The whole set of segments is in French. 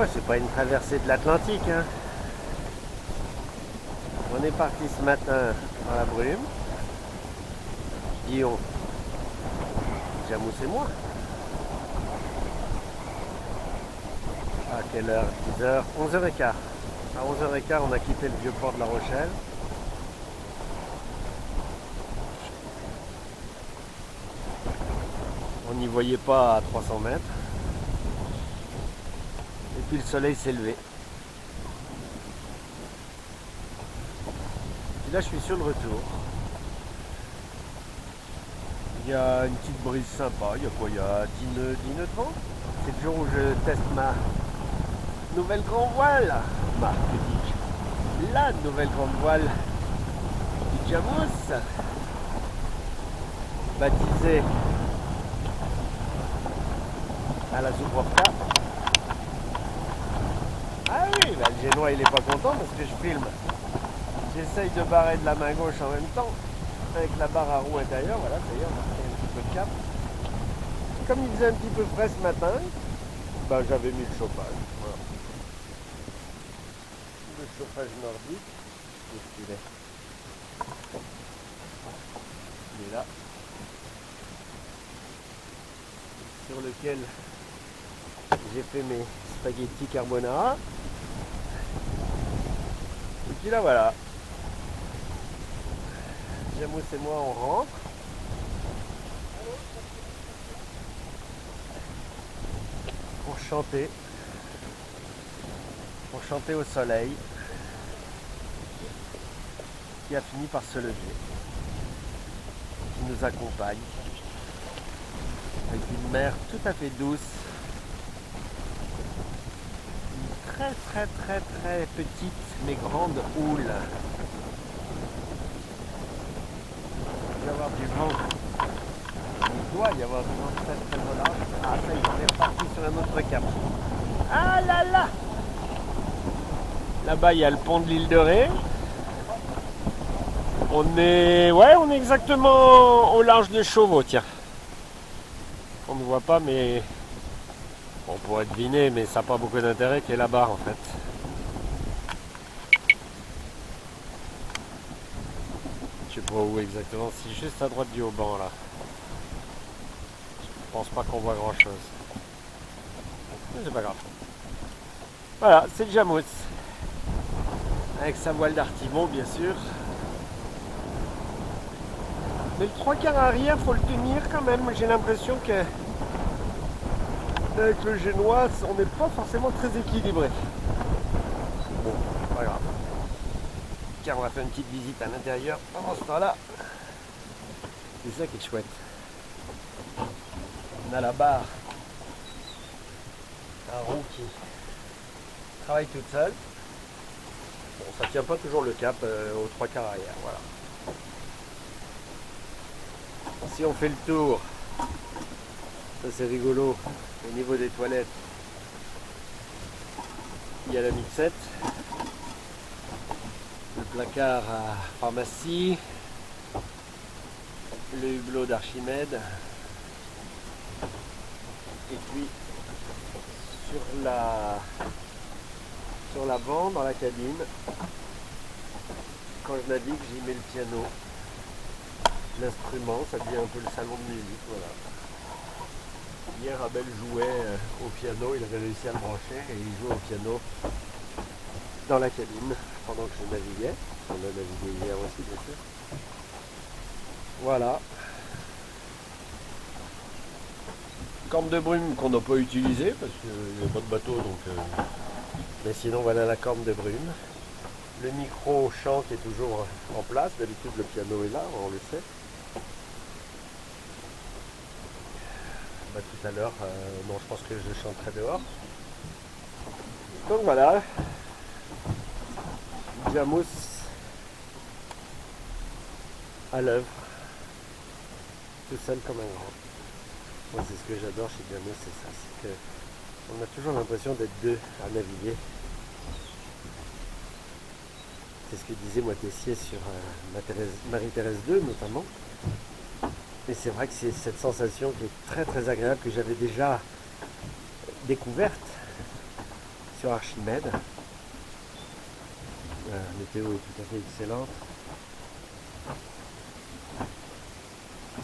Ouais, c'est pas une traversée de l'Atlantique, hein. On est parti ce matin dans la brume. Guillaume, Jamous et moi. À quelle heure? 10h, 11h15. À 11h15, on a quitté le vieux port de La Rochelle. On n'y voyait pas à 300 mètres. Et puis le soleil s'est levé. Et là, je suis sur le retour. Il y a une petite brise sympa. Il y a quoi? Il y a 10 nœuds de vent. C'est le jour où je teste ma nouvelle grande voile. Que dis-je? La nouvelle grande voile du Jamous. Baptisée à la Zubrovka. Ah oui, bah, le Génois il est pas content parce que je filme. J'essaye de barrer de la main gauche en même temps avec la barre à roue intérieure. Voilà, ça y est, on a pris un petit peu de cap. Comme il faisait un petit peu frais ce matin, bah, j'avais mis le chauffage. Voilà. Le chauffage nordique. Où est-ce qu'il est? Il est là. Sur lequel j'ai fait mes spaghettis carbonara. Et puis là voilà. Jamous et moi on rentre. Pour chanter. Pour chanter au soleil. Qui a fini par se lever. Qui nous accompagne. Avec une mer tout à fait douce. Très très très très petite mais grande houle. Il doit y avoir du vent. Il doit y avoir du vent très très au large. Ah ça y est, on est reparti sur un autre cap. Ah là là! Là-bas il y a le pont de l'île de Ré. On est exactement au large de Chauveau, tiens. On ne voit pas mais on pourrait deviner, mais ça n'a pas beaucoup d'intérêt qui est là-bas en fait. Je sais pas où exactement, c'est juste à droite du haut-banc là. Je pense pas qu'on voit grand chose. Mais c'est pas grave. Voilà, c'est le Jamous. Avec sa voile d'artimon bien sûr. Mais le 3/4 arrière, faut le tenir quand même. J'ai l'impression que avec le Génois, on n'est pas forcément très équilibré. Bon, pas grave. Tiens, on va faire une petite visite à l'intérieur pendant ce temps-là. C'est ça qui est chouette. On a la barre à roue qui travaille toute seule. Bon, ça tient pas toujours le cap au 3/4 arrière, voilà. Si on fait le tour, ça c'est rigolo, au niveau des toilettes, il y a la mixette, le placard à pharmacie, le hublot d'Archimède, et puis sur l'avant, dans la cabine, quand je navigue, j'y mets le piano. L'instrument, ça devient un peu le salon de musique, voilà. Hier, Abel jouait au piano, il avait réussi à le brancher et il jouait au piano dans la cabine pendant que je naviguais. On a navigué hier aussi, bien sûr. Voilà. Corne de brume qu'on n'a pas utilisée parce qu'il n'y a pas de bateau, donc. Mais sinon, voilà la corne de brume. Le micro chant qui est toujours en place. D'habitude, le piano est là, on le sait. Bah, tout à l'heure, non, je pense que je chanterai dehors. Donc voilà, Jamous à l'œuvre, tout seul comme un grand. Moi, c'est ce que j'adore chez Jamous, c'est ça, c'est que on a toujours l'impression d'être deux à naviguer. C'est ce que disait Moitessier sur Marie-Thérèse 2 notamment. Et c'est vrai que c'est cette sensation qui est très très agréable que j'avais déjà découverte sur Archimède. La météo est tout à fait excellente.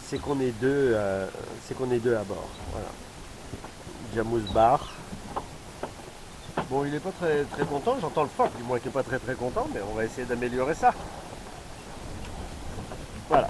C'est qu'on est deux, à bord. Voilà. Jamous Bar. Bon, il n'est pas très, très content, j'entends le phoque, du moins qu'il n'est pas très très content, mais on va essayer d'améliorer ça. Voilà.